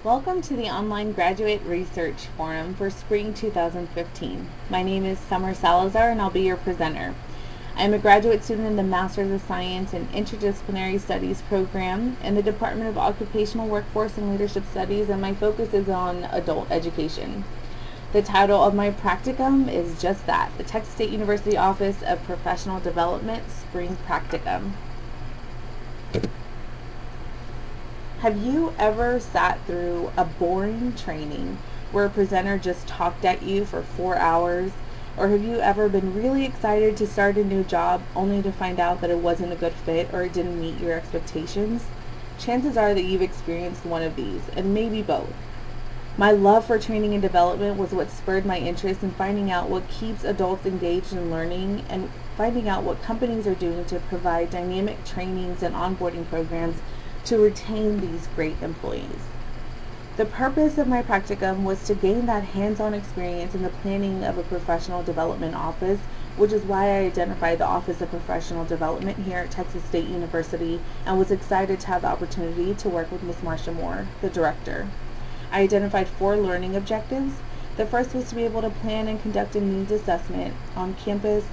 Welcome to the online graduate research forum for spring 2015. My name is Salazar and I'll be your presenter. I am a graduate student in the Master's of Science in Interdisciplinary Studies program in the Department of Occupational Workforce and Leadership Studies, and my focus is on adult education. The title of my practicum is just that, the Texas State University Office of Professional Development Spring Practicum. Have you ever sat through a boring training where a presenter just talked at you for 4 hours? Or have you ever been really excited to start a new job only to find out that it wasn't a good fit or it didn't meet your expectations? Chances are that you've experienced one of these, and maybe both. My love for training and development was what spurred my interest in finding out what keeps adults engaged in learning and finding out what companies are doing to provide dynamic trainings and onboarding programs to retain these great employees. The purpose of my practicum was to gain that hands-on experience in the planning of a professional development office, which is why I identified the Office of Professional Development here at Texas State University and was excited to have the opportunity to work with Ms. Marsha Moore, the director. I identified 4 learning objectives. The first was to be able to plan and conduct a needs assessment on campus,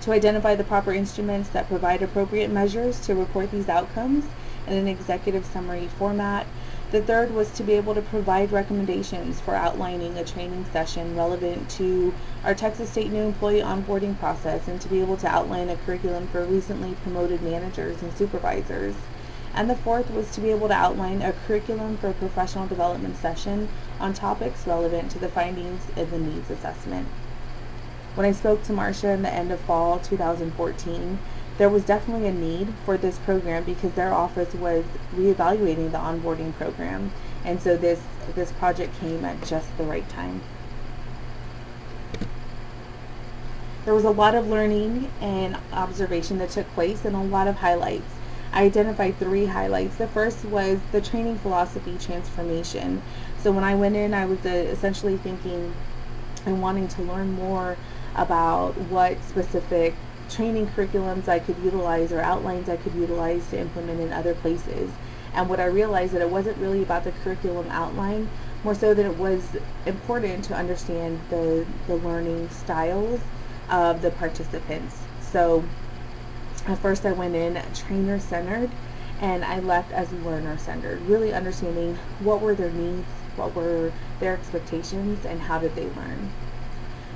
to identify the proper instruments that provide appropriate measures to report these outcomes in an executive summary format. The third was to be able to provide recommendations for outlining a training session relevant to our Texas State new employee onboarding process and to be able to outline a curriculum for recently promoted managers and supervisors. And the fourth was to be able to outline a curriculum for a professional development session on topics relevant to the findings in the needs assessment. When I spoke to Marsha in the end of fall 2014, there was definitely a need for this program because their office was reevaluating the onboarding program, and so this project came at just the right time. There was a lot of learning and observation that took place and a lot of highlights. I identified 3 highlights. The first was the training philosophy transformation. So when I went in, I was essentially thinking and wanting to learn more about what specific training curriculums I could utilize or outlines I could utilize to implement in other places. And what I realized that it wasn't really about the curriculum outline, more so that it was important to understand the learning styles of the participants. So at first I went in trainer-centered and I left as learner-centered, really understanding what were their needs, what were their expectations, and how did they learn.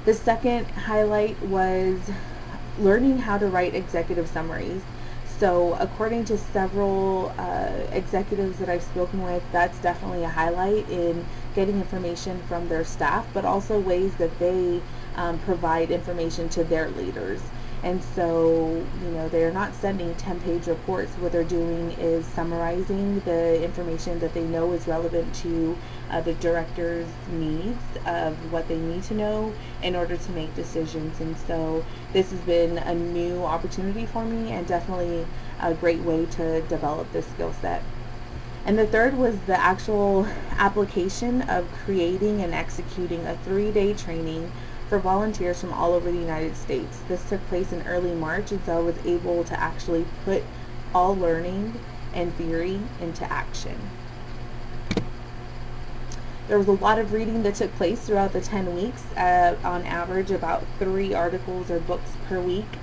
The second highlight was learning how to write executive summaries. So according to several executives that I've spoken with, that's definitely a highlight in getting information from their staff, but also ways that they provide information to their leaders. And so, they're not sending 10-page reports. What they're doing is summarizing the information that they know is relevant to the director's needs of what they need to know in order to make decisions. And so this has been a new opportunity for me and definitely a great way to develop this skill set. And the third was the actual application of creating and executing a 3-day training for volunteers from all over the United States. This took place in early March, and so I was able to actually put all learning and theory into action. There was a lot of reading that took place throughout the 10 weeks, on average about 3 articles or books per week.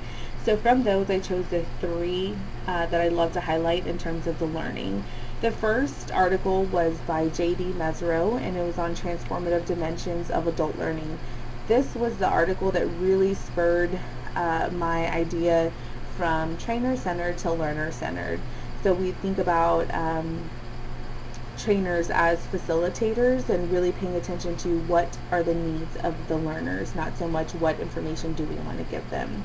So from those I chose the 3 that I love to highlight in terms of the learning. The first article was by J.D. Mesereau, and it was on transformative dimensions of adult learning. This was the article that really spurred my idea from trainer-centered to learner-centered. So we think about trainers as facilitators and really paying attention to what are the needs of the learners, not so much what information do we want to give them.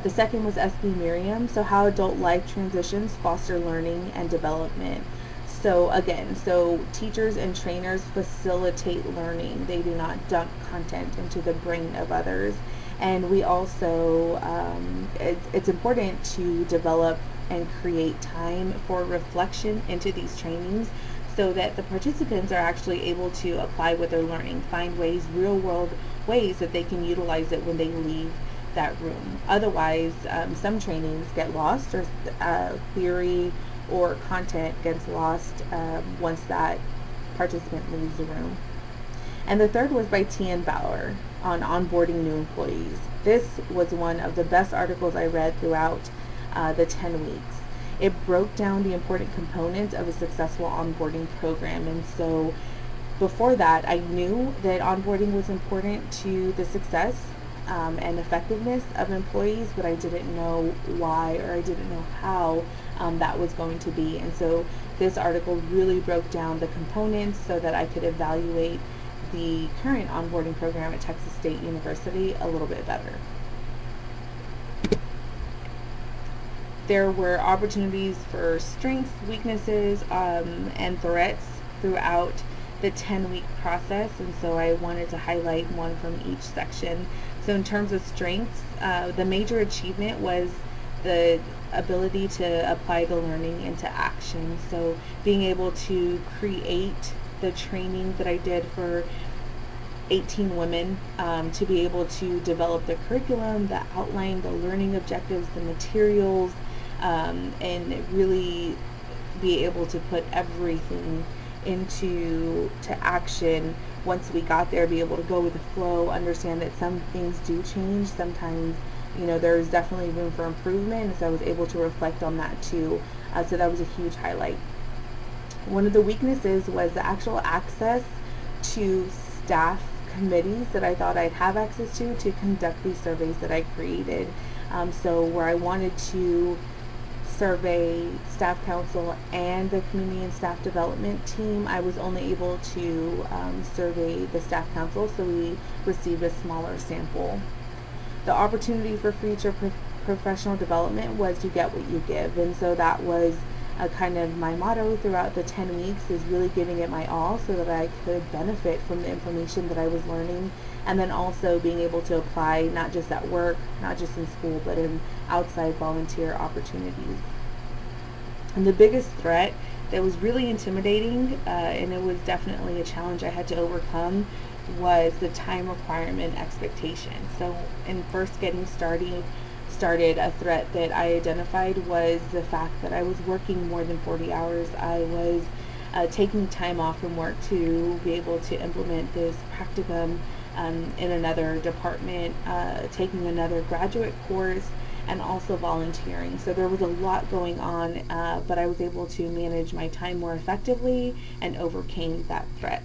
The second was S.B. Miriam, so how adult life transitions foster learning and development. So again, teachers and trainers facilitate learning. They do not dump content into the brain of others. And we also, it's important to develop and create time for reflection into these trainings so that the participants are actually able to apply what they're learning, find ways, real world ways that they can utilize it when they leave that room. Otherwise, some trainings get lost, or theory or content gets lost once that participant leaves the room. And the third was by T.N. Bauer on onboarding new employees. This was one of the best articles I read throughout the 10 weeks. It broke down the important components of a successful onboarding program. And so before that, I knew that onboarding was important to the success and effectiveness of employees, but I didn't know why, or I didn't know how that was going to be. And so this article really broke down the components so that I could evaluate the current onboarding program at Texas State University a little bit better. There were opportunities for strengths, weaknesses, and threats throughout the 10-week process, and so I wanted to highlight one from each section. So in terms of strengths, the major achievement was the ability to apply the learning into action. So being able to create the training that I did for 18 women, to be able to develop the curriculum, the outline, the learning objectives, the materials, and really be able to put everything into action. Once we got there, be able to go with the flow, understand that some things do change. Sometimes, there's definitely room for improvement, and so I was able to reflect on that too. So that was a huge highlight. One of the weaknesses was the actual access to staff committees that I thought I'd have access to conduct these surveys that I created. So where I wanted to survey staff council and the community and staff development team, I was only able to survey the staff council, so we received a smaller sample. The opportunity for future professional development was you get what you give, and so that was kind of my motto throughout the 10 weeks, is really giving it my all so that I could benefit from the information that I was learning, and then also being able to apply not just at work, not just in school, but in outside volunteer opportunities. And the biggest threat that was really intimidating, and it was definitely a challenge I had to overcome, was the time requirement expectation. So in first getting started, a threat that I identified was the fact that I was working more than 40 hours. I was taking time off from work to be able to implement this practicum in another department, taking another graduate course, and also volunteering. So there was a lot going on, but I was able to manage my time more effectively and overcame that threat.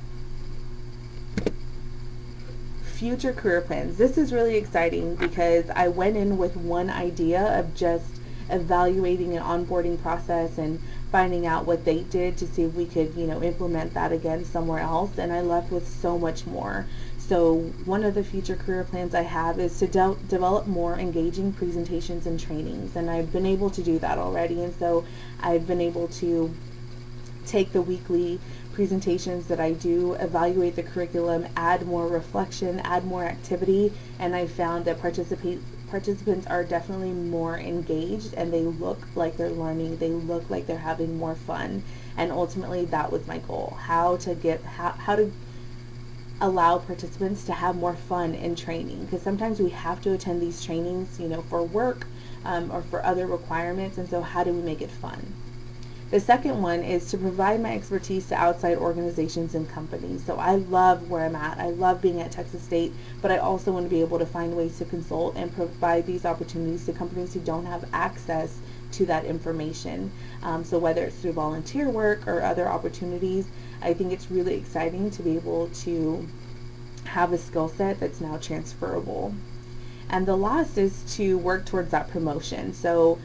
Future career plans. This is really exciting because I went in with one idea of just evaluating an onboarding process and finding out what they did to see if we could, implement that again somewhere else, and I left with so much more. So one of the future career plans I have is to develop more engaging presentations and trainings, and I've been able to do that already, and so I've been able to take the weekly presentations that I do, evaluate the curriculum, add more reflection, add more activity, and I found that participants are definitely more engaged, and they look like they're learning, they look like they're having more fun, and ultimately that was my goal, how to allow participants to have more fun in training, because sometimes we have to attend these trainings, for work or for other requirements, and so how do we make it fun? The second one is to provide my expertise to outside organizations and companies. So I love where I'm at. I love being at Texas State, but I also want to be able to find ways to consult and provide these opportunities to companies who don't have access to that information. So whether it's through volunteer work or other opportunities, I think it's really exciting to be able to have a skill set that's now transferable. And the last is to work towards that promotion. So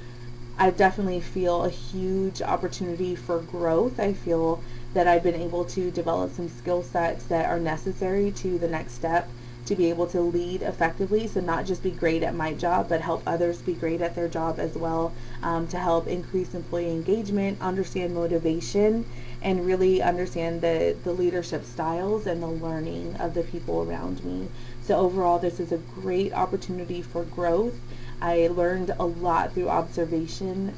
I definitely feel a huge opportunity for growth. I feel that I've been able to develop some skill sets that are necessary to the next step to be able to lead effectively. So not just be great at my job, but help others be great at their job as well, to help increase employee engagement, understand motivation, and really understand the leadership styles and the learning of the people around me. So overall, this is a great opportunity for growth. I learned a lot through observation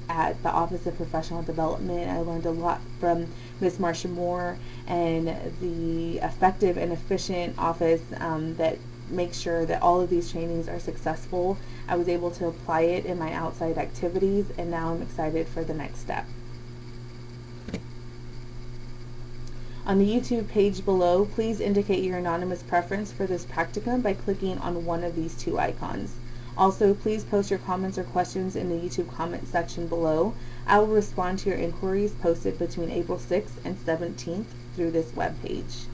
at the Office of Professional Development. I learned a lot from Ms. Marsha Moore and the effective and efficient office that makes sure that all of these trainings are successful. I was able to apply it in my outside activities, and now I'm excited for the next step. On the YouTube page below, please indicate your anonymous preference for this practicum by clicking on one of these two icons. Also, please post your comments or questions in the YouTube comment section below. I will respond to your inquiries posted between April 6th and 17th through this webpage.